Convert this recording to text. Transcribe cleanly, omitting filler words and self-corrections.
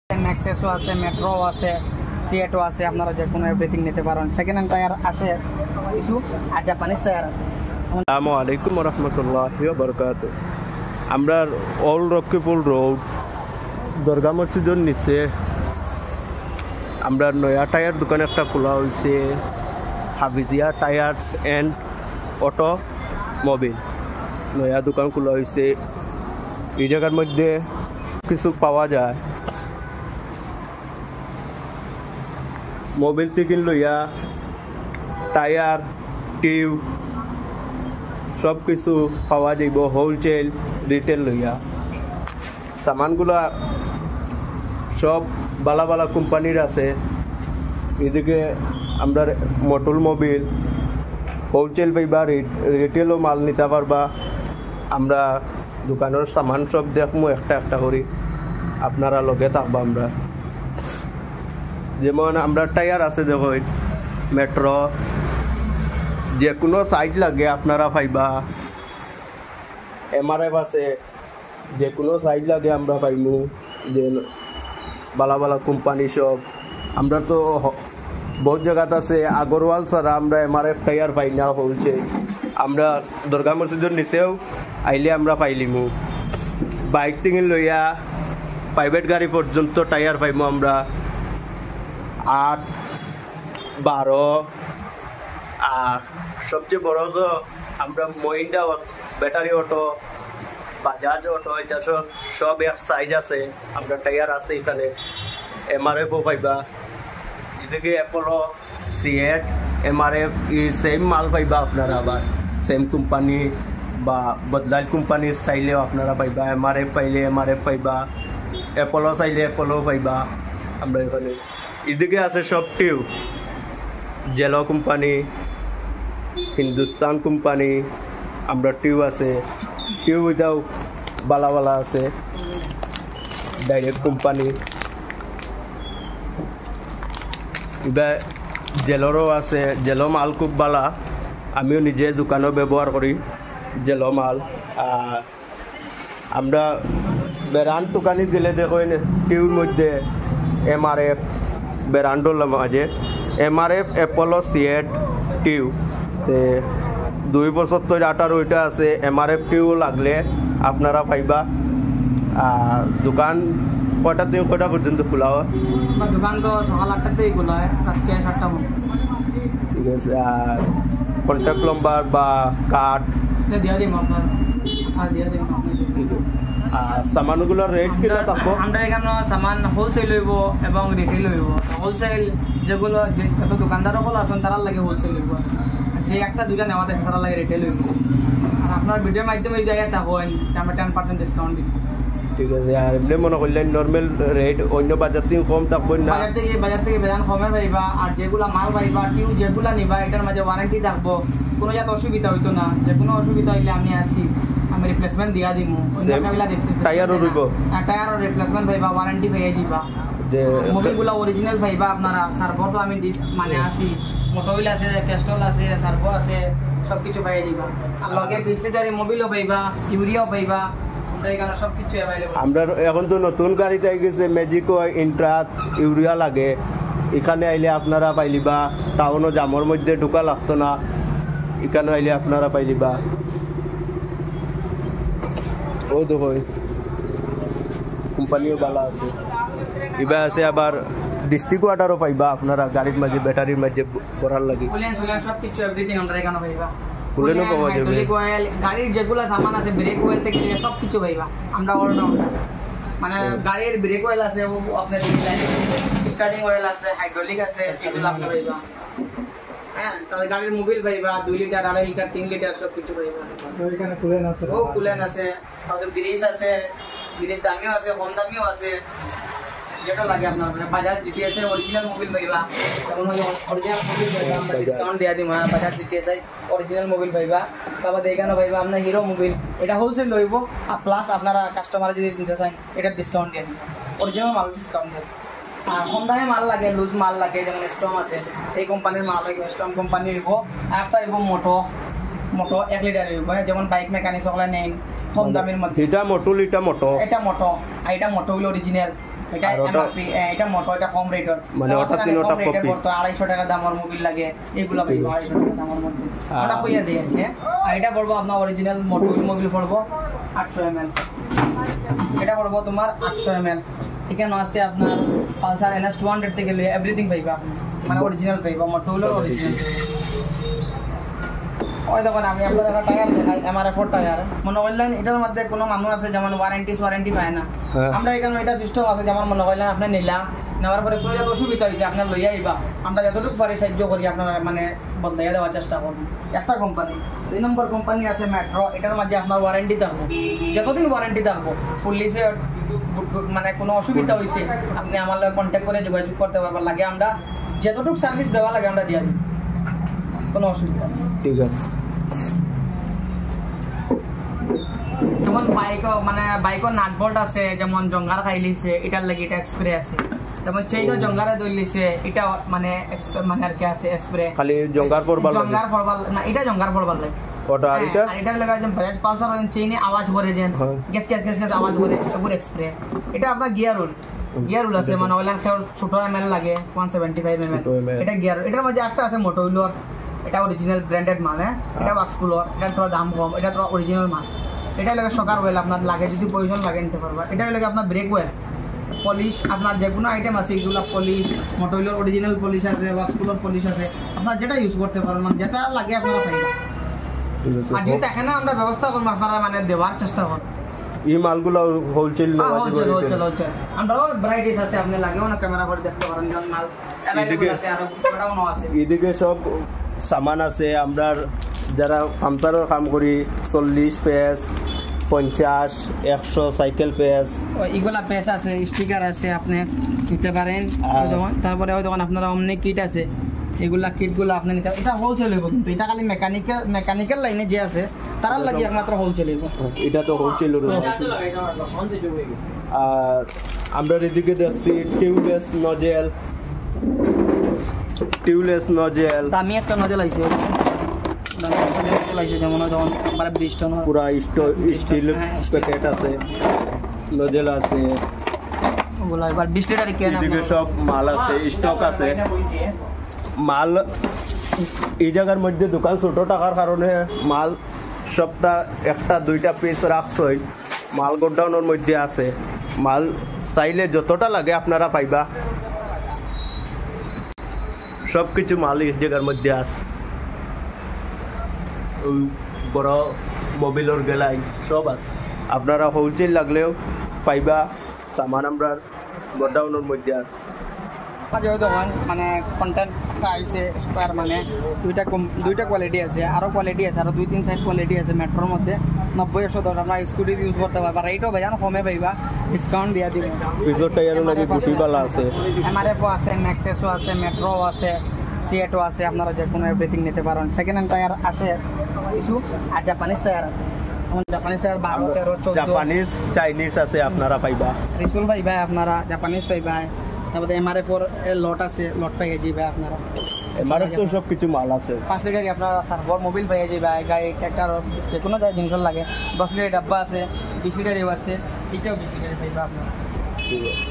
নেক্সাসও আছে, মেট্রো আছে, সিয়েটও আছে, আপনারা যে কোনো এভরিথিং নিতে পারেন। সেকেন্ড হ্যান্ড টায়ার আছে কিছু, আর জাপানিজ টায়ার আছে। আসসালামু আলাইকুম রহমতুল্লাহি ওয়া বারাকাতুহু। আমরা অল রকিপুল রোড দরগা মসজিদের নিচে আমরা নয়া টায়ার দোকান একটা খোলা হয়েছে, Hafizia tyres and auto Mobil নয়া দোকান খোলা হয়েছে। এই জায়গার মধ্যে কিছু পাওয়া যায়, মোবিল থেকে লইয়া টায়ার, টিউব সব কিছু পাওয়া যাইব হোলসেল রিটেল লইয়া। সামানগুলা সব বালা বালা কোম্পানির আছে। এদিকে আমরা মোটর মোবিল হোলসেল পাইবা, রিটেলও মাল নিতে পারবা। আমরা দোকানের সামান সব দেখবো একটা একটা করি, আপনারা লগে থাকবা। আমরা যেমন আমরা টায়ার আছে দেখো, মেট্রো যে কোনো সাইজ লাগে আপনারা পাইবা। MRF আছে, যে কোনো সাইজ লাগে আমরা পাইমু। যে বালা বালা কোম্পানি সব আমরা তো বহুত জায়গাত আছে, আগরওয়াল ছাড়া আমরা MRF টায়ার পাই না হোলসেল। আমরা দরগা মসজিদের নিচেও আইলে আমরা পাইলিমু। বাইক থেকে লইয়া প্রাইভেট গাড়ি পর্যন্ত টায়ার পাইমু আমরা 8, 12। আর সবচেয়ে বড় তো আমরা Mahindra battery auto, Bajaj auto, এটা সব এক সাইজ আছে। আমরা টায়ার আছে এখানে, MRFও পাইবা। এদিকে অ্যাপোলো, সিয়েট, MRF সেম মাল পাইবা আপনারা। আবার সেম কোম্পানি বা বদলাইল কোম্পানির চাইলেও আপনারা পাইবা। MRF পাইলে MRF পাইবা, অ্যাপোলো চাইলে অ্যাপোলো পাইবা আমরা এখানে। এদিকে আছে সব tube, jello company, Hindustan company, আমরা টিউব আছে। টিউব এটাও বালা বালা আছে, ডাইরেক্ট কোম্পানি। এবার জেলোরও আছে, জেলো মাল খুব বালা। আমিও নিজে দোকানও ব্যবহার করি জেলো মাল। আর আমরা ব্র্যান্ড দোকানে গেলে দেখো টিউর মধ্যে MRF ব্র্যান্ডর মাঝে MRF, অ্যাপোলো, সিয়েট, টিউব 275 ওইটা আছে। MRF টিউব লাগলে আপনারা পাইবা। আর দোকান কয়টা থেকে কয়টা পর্যন্ত খোলা হয়? দোকান তো সকাল 8টা থেকে খোলা হয়, রাত্রে 7টা পর্যন্ত। ঠিক আছে। আর কন্ট্যাক্ট নাম্বার বা কার্ড দিয়ে দিম আপনার, দিয়ে দিম। আর সামানগুলোর রেট কিনা থাকবো? আমরা এখানে সামান হোলসেল হইব এবং রিটেল হইব। হোলসেল যেগুলো যত দোকানদারও আছেন তারা লাগে হোলসেল হইব, যে একটা দুইটা নেওয়া আছে তারা লাগে রিটেল হইব। আর আপনার ভিডিওর মাধ্যমে এই জায়গায় থাকেন, আমরা 10% ডিসকাউন্ট দিই। ঠিক আছে। আর এমনি মনে করলেন নর্মাল রেট অন্য বাজার থেকে কম থাকবো না? বাজার থেকে বেজান কমে পাইবা। আর যেগুলা মাল পাইবা, টিউ যেগুলা নিবা, এটার মাঝে ওয়ারেন্টি থাকবো, কোনো যাতে অসুবিধা হইতো না। যে কোনো অসুবিধা হইলে আমি আসি, আমি রিপ্লেসমেন্ট দিয়া দিব। টায়ারও রইব, টায়ারও রিপ্লেসমেন্ট পাইবা, ওয়ারেন্টি পেয়ে যাবা। যে মোবিলগুলো অরিজিনাল পাইবা আপনারা। সার্ভর তো আমি মানে আসি, মোটরউইল আছে, ক্যাস্টল আছে, সার্ভো আছে, সব কিছু পেয়ে যাবা। আর লগে 20 লিটারের মোবিলও পাইবা, ইউরিয়াও পাইবা। আমরা এখন তো নতুন গাড়িতে আই গেছে, ম্যাজিকো, ইন্ট্রাত, ইউরিয়া লাগে। এখানে আইলে আপনারা পাইলিবা। টাউনও জামর মধ্যে ঢুকা লাগতো না, এখানে আইলে আপনারা পাইলিবা। ও দেখো কোম্পানিও ভালো আছে। এবার আছে আবার ডিস্ট্রিক্ট ওয়াটারও পাইবা আপনারা গাড়ির মাঝে, ব্যাটারির মাঝে ভরার লাগে। সব কিছু এভরিথিং আমরা এখানে পাইবা। কুলেনও পাওয়া যাবে, গাড়ির যেগুলো সামান আছে, ব্রেক অয়েল থেকে সব কিছু পাইবা। আমরা অলরাউন্ডার, মানে গাড়ির ব্রেক অয়েল আছে, আপনার স্টার্টিং অয়েল আছে, হাইড্রোলিক আছে, এগুলো আপনি পাইবা। হ্যাঁ, তাহলে গাড়ির মোবিল পাইবা, 2 লিটার, 2.5 লিটার, 3 লিটার সব কিছু পাইবা। এখানে কুলেন আছে, কুলেন আছে, তাহলে গ্রিস আছে, গ্রিস দামিও আছে, কম দামিও আছে, যেটা লাগে আপনার। বাজাজ GTS এর অরিজিনাল মোবিল পাইবা। যেমন অরিজিনাল মোবিল পাইবা, আমরা ডিসকাউন্ট দিয়া দিই। বাজাজ GTS এর অরিজিনাল মোবিল পাইবা। তারপর এখানে পাইবা আপনার হিরো মোবিল, এটা হোলসেল লইব। আর প্লাস আপনারা কাস্টমার যদি দিতে চান, এটা ডিসকাউন্ট দিয়ে দিব, অরিজিনাল মাল ডিসকাউন্ট দিয়ে। আর কম দামে মাল লাগে, লুজ মাল লাগে, যেমন স্টম আছে, এই কোম্পানির মাল হইব, স্টম কোম্পানি হইব। একটা হইব মোটো, 1 লিটার হইব, যেমন বাইক মেকানিক সকলে নেন কম দামের মধ্যে। এটা মোটো, এটা মোটো, এটা মোটো, আর এটা মোটো হইল অরিজিনাল। এটা আর ওটা- MRP, এটা মোটো, এটা কম রেটের, মানে ওটা তিনটা কপি। 250 টাকা দামের মোবিল লাগে, এগুলা পাইবো 250 টাকা দামের মধ্যে, ওটা কইয়া দেই আর কি। আর এটা পড়বো আপনার অরিজিনাল মোটো মোবিল পড়বো 800 ml, এটা পড়বো তোমার 800 ml। এখানে আছে আপনার পালসার NS 200 থেকে লিয়ে এভরিথিং পাইবা আপনি, মানে অরিজিনাল পাইবা, মোটো হলো অরিজিনাল। ওই দেখুন আমি আপনার একটা টায়ার দেখাই, MRF টায়ার। মনে করলেন এটার মধ্যে কোনো মানুষ আছে যেমন ওয়ারেন্টি পায় না, হ্যাঁ। আমরা এখানে এটা সিস্টেম আছে, যেমন মনে করলেন আপনি নিলা, নেওয়ার পরে কোনো যাতে অসুবিধা হয়েছে আপনার লইয়া আইবা, আমরা যতটুকু পারি সাহায্য করি, আপনার মানে বদলাইয়া দেওয়ার চেষ্টা করবো। একটা কোম্পানি। 2 নম্বর কোম্পানি আছে মেট্রো, এটার মাঝে আপনার ওয়ারেন্টি থাকবো, যতদিন ওয়ারেন্টি থাকবো। পুলিশে মানে কোনো অসুবিধা হয়েছে আপনি আমার লগে কন্ট্যাক্ট করে যোগাযোগ করতে পারবেন, লাগে আমরা যতটুকু সার্ভিস দেওয়া লাগে আমরা দিয়ে দিই, কোনো অসুবিধা নেই। ঠিক আছে। যেমন বাইকও নাট বোল্ট আছে, যেমন জঙ্গার খাইলিছে, এটার লাগে এটা স্প্রে আছে। যেমন চেইনও জঙ্গারে দইলিছে, এটা মানে মানে আর কি আছে স্প্রে। খালি জঙ্গার পরবার লাগে, জঙ্গার পরবার না, এটা জঙ্গার পরবার লাগে। ওটা আর এটা আর এটা লাগা যেন বাজাজ পালসার চেইনে আওয়াজ ভরে দেন, হ্যাঁ। গ্যাস গ্যাস গ্যাস গ্যাস আওয়াজ ভরে, এগুলো স্প্রে। এটা আপনার গিয়ার রুল আছে, মানে ওইলান খেয়াল ছোট ml লাগে 175 ml, ছোট ml। এটা গিয়ার। এটার মধ্যে একটা আছে মোটো হুইলর, এটা অরিজিনাল ব্র্যান্ডেড মাল, হ্যাঁ। এটা ওয়াক্সপুলর, এটা থোড়া দাম কম, এটা থোড়া অরিজিনাল মাল। এটা লাগে সকার ওয়েল, আপনার লাগে যদি প্রয়োজন লাগে নিতে পারবা। এটা লাগে আপনার ব্রেক ওয়েল, পলিশ, আপনার যে কোনো আইটেম আছে এগুলো পলিশ, মোটো হুইলর অরিজিনাল পলিশ আছে, ওয়াক্সপুলর পলিশ আছে, আপনার যেটা ইউজ করতে পারেন, মানে যেটা লাগে আপনারা পাইবা। ঠিক আছে। আর যদি দেখেন না, আমরা ব্যবস্থা করবো, আপনারা মানে দেওয়ার চেষ্টা করবো। এই মালগুলো হোলসেল হোলসেল আমরাও ভ্যারাইটিস আছে, আপনি লাগেও না ক্যামেরা করে দেখতে পারেন, যেমন মাল অ্যাভেলেবল আছে, আর ওটাও আছে। এদিকে সব সামান আছে। আমরা যারা পামচারের কাম করি 40 পেজ, 50, 100 সাইকেল পেজ, এগুলা পেজ আছে, স্টিকার আছে, আপনি নিতে পারেন। তারপরে ওই দোকান আপনারা অমনি কিট আছে, এগুলা কিটগুলো আপনি নিতে, এটা হোলসেল হইব, কিন্তু এটা খালি মেকানিক্যাল লাইনে যে আছে তারার লাগি একমাত্র হোলসেল হইব। এটা তো হোলসেল। আর আমরা এদিকে দেখছি টিউবলেস নজেল, দামি একটা নজেল আইছে, যেমন ওই দোকান মানে ব্রিস্টন পুরা স্টিল প্যাকেট আছে, নজেল আছে। ওগুলো এবার 20 লিটার কেন এদিকে সব মাল আছে, স্টক আছে মাল। এই জায়গার মধ্যে দোকান ছোট টাকার কারণে মাল সবটা 1-2টা পিস রাখছই, মাল গোডাউনের মধ্যে আছে। মাল চাইলে যতটা লাগে আপনারা পাইবা, সবকিছু মাল এই জায়গার মধ্যে আছে। ওই বড় মোবিলের গেলাই সব আছে, আপনারা হোলসেল লাগলেও পাইবা। সামান আমরা গোডাউনের মধ্যে আছে। দোকান মানে কন্টেন্ট আইছে স্কোয়ার, মানে দুইটা কোয়ালিটি আছে, আরো কোয়ালিটি আছে, আরো 2-3 কোয়ালিটি আছে। মেট্রোর মধ্যে 90-110 আপনার স্কুটি ইউজ করতে পারবা, রেটও ভাইজান কমে পাইবা, ডিসকাউন্ট দিয়া দিবে। পিছর টায়ারও লাগে গুটিবালা আছে, MRF আছে, ম্যাক্সেসও আছে, মেট্রো আছে, সিএটও আছে, আপনারা যে কোনো এভরিথিং নিতে পারেন। সেকেন্ড হ্যান্ড টায়ার আছে কিছু, আর জাপানিজ টায়ার আছে, জাপানিজ টায়ার 12, 13, 14, জাপানিজ চাইনিজ আছে, আপনারা পাইবা। রিসুল পাইবা, আপনারা জাপানিজ পাইবা। তারপরে MRF লট আছে, লট পাইয়া যাবে আপনারা। MRF তো সব কিছু মাল আছে। 5 লিটার আপনারা সার্ভার মোবিল পাইয়া যাবে, গাড়ি ট্র্যাক্টর যে কোনো জিনিস লাগে। 10 লিটার ডাব্বা আছে, 20 লিটারেও আছে, এটাও 20 লিটার পাইবা আপনারা। ঠিক আছে।